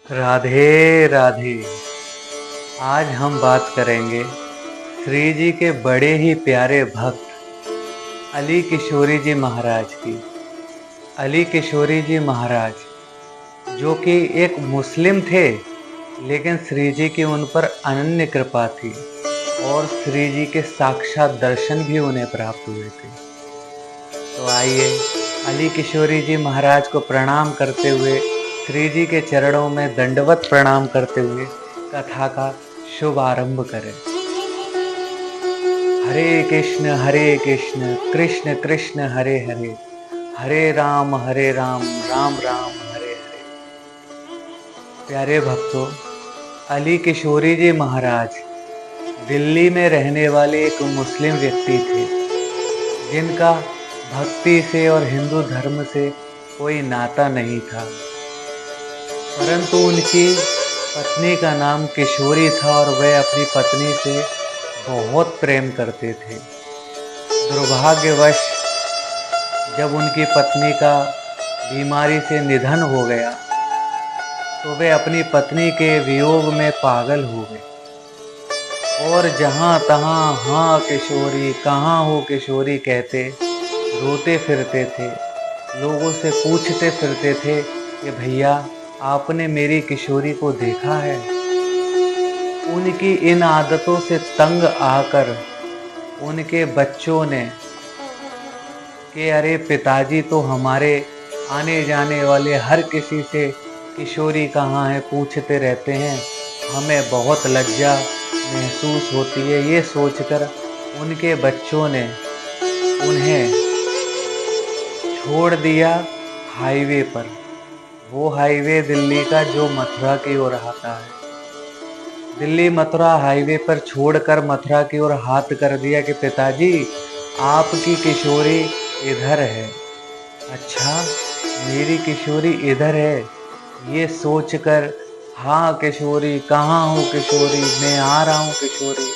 राधे राधे। आज हम बात करेंगे श्री जी के बड़े ही प्यारे भक्त अली किशोरी जी महाराज की। अली किशोरी जी महाराज जो कि एक मुस्लिम थे, लेकिन श्री जी की उन पर अनन्य कृपा थी और श्री जी के साक्षात दर्शन भी उन्हें प्राप्त हुए थे। तो आइए अली किशोरी जी महाराज को प्रणाम करते हुए, श्री जी के चरणों में दंडवत प्रणाम करते हुए कथा का शुभ आरंभ करें। हरे कृष्ण कृष्ण कृष्ण हरे हरे, हरे राम राम राम हरे हरे। प्यारे भक्तों, अली किशोरी जी महाराज दिल्ली में रहने वाले एक मुस्लिम व्यक्ति थे, जिनका भक्ति से और हिंदू धर्म से कोई नाता नहीं था, परंतु उनकी पत्नी का नाम किशोरी था और वह अपनी पत्नी से बहुत प्रेम करते थे। दुर्भाग्यवश जब उनकी पत्नी का बीमारी से निधन हो गया तो वे अपनी पत्नी के वियोग में पागल हो गए और जहाँ तहाँ हाँ किशोरी कहाँ हो किशोरी कहते रोते फिरते थे। लोगों से पूछते फिरते थे कि भैया आपने मेरी किशोरी को देखा है। उनकी इन आदतों से तंग आकर उनके बच्चों ने कि अरे पिताजी तो हमारे आने जाने वाले हर किसी से किशोरी कहाँ है पूछते रहते हैं, हमें बहुत लज्जा महसूस होती है। ये सोचकर उनके बच्चों ने उन्हें छोड़ दिया हाईवे पर। वो हाईवे दिल्ली का जो मथुरा की ओर आता है। दिल्ली मथुरा हाईवे पर छोड़कर मथुरा की ओर हाथ कर दिया कि पिताजी आपकी किशोरी इधर है। अच्छा, मेरी किशोरी इधर है, ये सोचकर हाँ किशोरी कहाँ हो किशोरी मैं आ रहा हूँ किशोरी,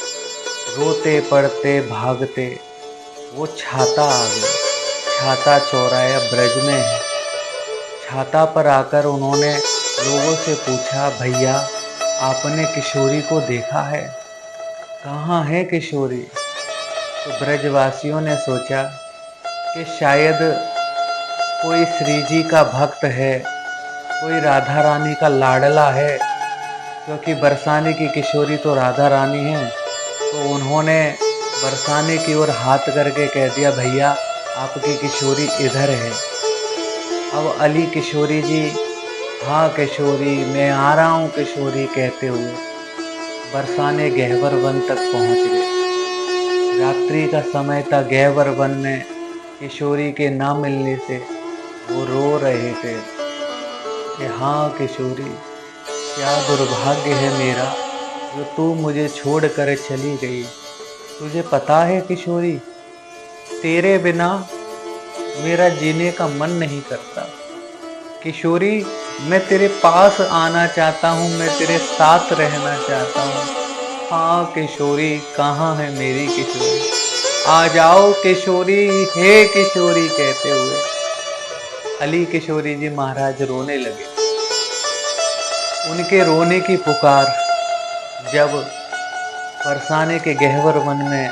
रोते पड़ते भागते वो छाता आ गए। छाता चौराया ब्रज में है। छाता पर आकर उन्होंने लोगों से पूछा, भैया आपने किशोरी को देखा है, कहाँ है किशोरी? तो ब्रजवासियों ने सोचा कि शायद कोई श्री जी का भक्त है, कोई राधा रानी का लाडला है, क्योंकि बरसाने की किशोरी तो राधा रानी है। तो उन्होंने बरसाने की ओर हाथ करके कह दिया, भैया आपकी किशोरी इधर है। अब अली किशोरी जी हाँ किशोरी मैं आ रहा हूँ किशोरी कहते हुए बरसाने गहवर वन तक पहुँच गए। रात्रि का समय था। गहवर वन में किशोरी के ना मिलने से वो रो रहे थे कि हाँ किशोरी, क्या दुर्भाग्य है मेरा जो तू मुझे छोड़ कर चली गई। तुझे पता है किशोरी, तेरे बिना मेरा जीने का मन नहीं करता। किशोरी मैं तेरे पास आना चाहता हूँ, मैं तेरे साथ रहना चाहता हूँ। हाँ किशोरी कहाँ है मेरी किशोरी, आ जाओ किशोरी हे किशोरी कहते हुए अली किशोरी जी महाराज रोने लगे। उनके रोने की पुकार जब बरसाने के गहवर वन में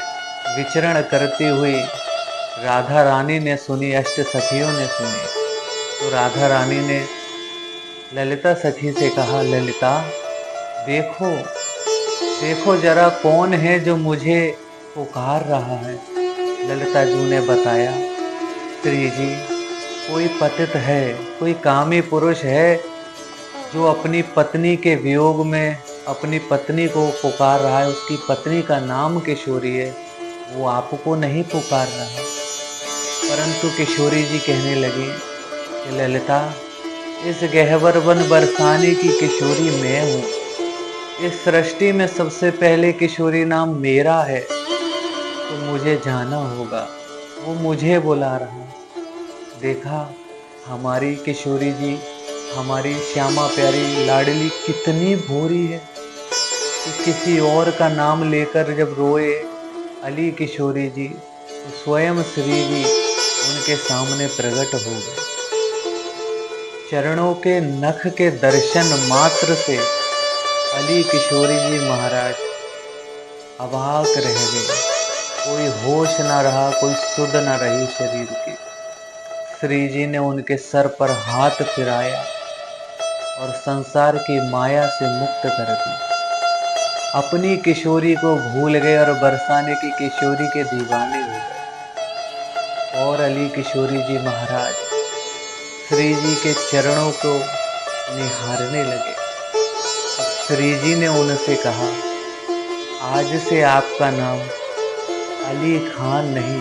विचरण करती हुई राधा रानी ने सुनी, अष्ट सखियों ने सुनी, तो राधा रानी ने ललिता सखी से कहा, ललिता देखो देखो जरा कौन है जो मुझे पुकार रहा है। ललिता जू ने बताया, श्री जी कोई पतित है, कोई कामी पुरुष है जो अपनी पत्नी के वियोग में अपनी पत्नी को पुकार रहा है। उसकी पत्नी का नाम किशोरी है, वो आपको नहीं पुकार रहा है। परंतु किशोरी जी कहने लगी कि ललिता इस गहवर वन बरसाने की किशोरी मैं हूँ। इस सृष्टि में सबसे पहले किशोरी नाम मेरा है, तो मुझे जाना होगा। वो मुझे बुला रहा है। देखा हमारी किशोरी जी, हमारी श्यामा प्यारी लाडली कितनी भोरी है कि किसी और का नाम लेकर जब रोए अली किशोरी जी तो स्वयं श्री जी उनके सामने प्रकट हो गए। चरणों के नख के दर्शन मात्र से अली किशोरी जी महाराज अवाक रह गए। कोई होश न रहा, कोई सुध न रही शरीर की। श्री जी ने उनके सर पर हाथ फिराया और संसार की माया से मुक्त कर दी। अपनी किशोरी को भूल गए और बरसाने की किशोरी के दीवाने हो गए। और अली किशोरी जी महाराज श्री जी के चरणों को निहारने लगे। अब श्री जी ने उनसे कहा, आज से आपका नाम अली खान नहीं,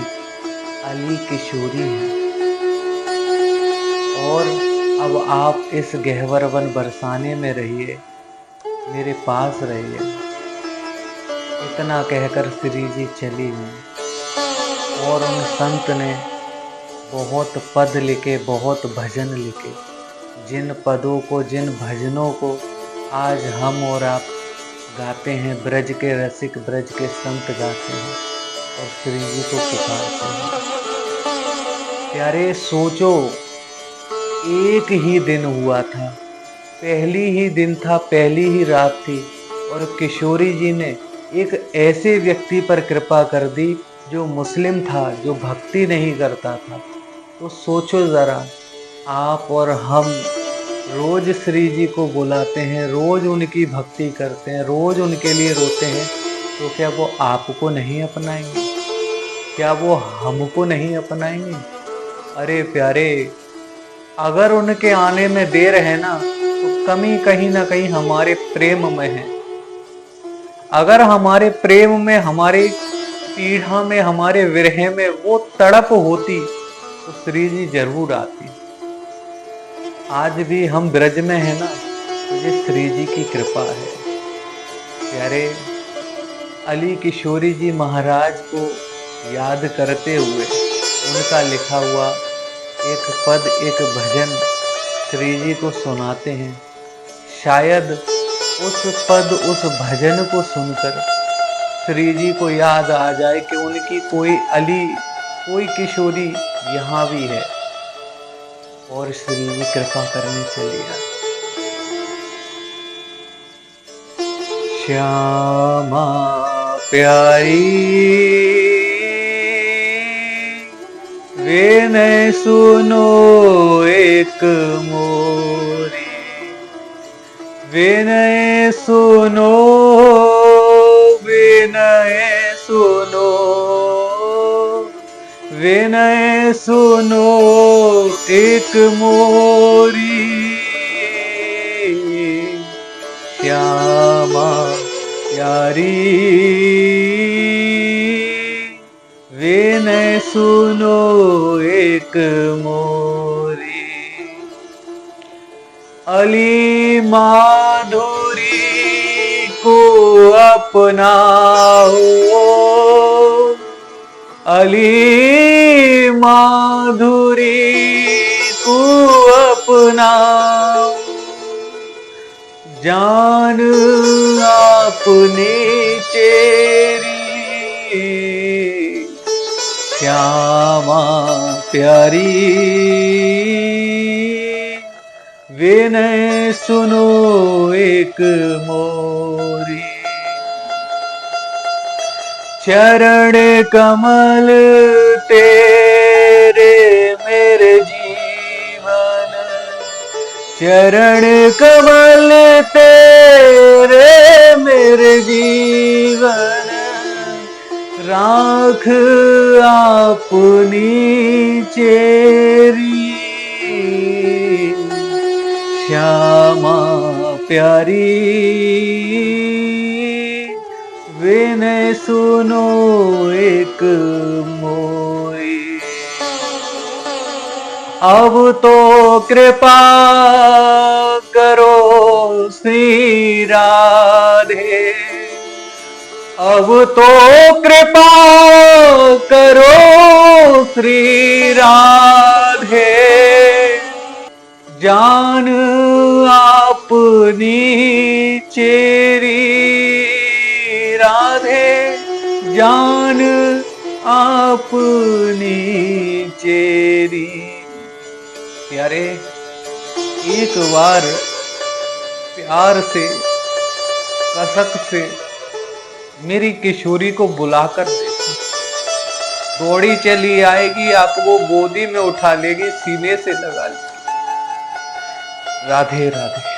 अली किशोरी है। और अब आप इस गहवर वन बरसाने में रहिए, मेरे पास रहिए। इतना कहकर श्री जी चली गई। और उन संत ने बहुत पद लिखे, बहुत भजन लिखे, जिन पदों को, जिन भजनों को आज हम और आप गाते हैं, ब्रज के रसिक, ब्रज के संत गाते हैं और श्री जी को पुकारते हैं। प्यारे सोचो, एक ही दिन हुआ था, पहली ही दिन था, पहली ही रात थी, और किशोरी जी ने एक ऐसे व्यक्ति पर कृपा कर दी जो मुस्लिम था, जो भक्ति नहीं करता था। तो सोचो ज़रा, आप और हम रोज श्री जी को बुलाते हैं, रोज उनकी भक्ति करते हैं, रोज उनके लिए रोते हैं, तो क्या वो आपको नहीं अपनाएंगे? क्या वो हमको नहीं अपनाएंगे? अरे प्यारे, अगर उनके आने में देर है ना, तो कमी कहीं ना कहीं हमारे प्रेम में है। अगर हमारे प्रेम में, हमारे पीढ़ा में, हमारे विरह में वो तड़प होती तो श्री जी जरूर आती। आज भी हम ब्रज में है ना, तो ये श्री जी की कृपा है। प्यारे, अली किशोरी जी महाराज को याद करते हुए उनका लिखा हुआ एक पद, एक भजन श्री जी को सुनाते हैं। शायद उस पद, उस भजन को सुनकर श्री जी को याद आ जाए कि उनकी कोई अली, कोई किशोरी यहाँ भी है और श्री जी कृपा करने चले आए। श्यामा प्यारी विनय सुनो एक मोरी, विनय सुनो, विनय सुनो, विनय सुनो एक मोरी। श्यामा प्यारी विनय सुनो एक मोरी। अली माधुरी को अपनाओ, अली माधुरी को अपनाओ। जान अपनी चेरी, श्यामा प्यारी विनय सुनो एक मोरी। चरण कमल तेरे मेरे जीवन, चरण कमल तेरे मेरे जीवन। राख अपनी चेरी, श्यामा प्यारी विनय सुनो एक मोरी। अब तो कृपा करो श्री राधे, अब तो कृपा करो श्री राधे। जान अपनी चेरी राधे, जान अपनी चेरी। प्यारे, एक बार प्यार से, कसक से मेरी किशोरी को बुलाकर देखो, दौड़ी चली आएगी, आपको गोदी में उठा लेगी, सीने से लगा लेगी। राधे राधे।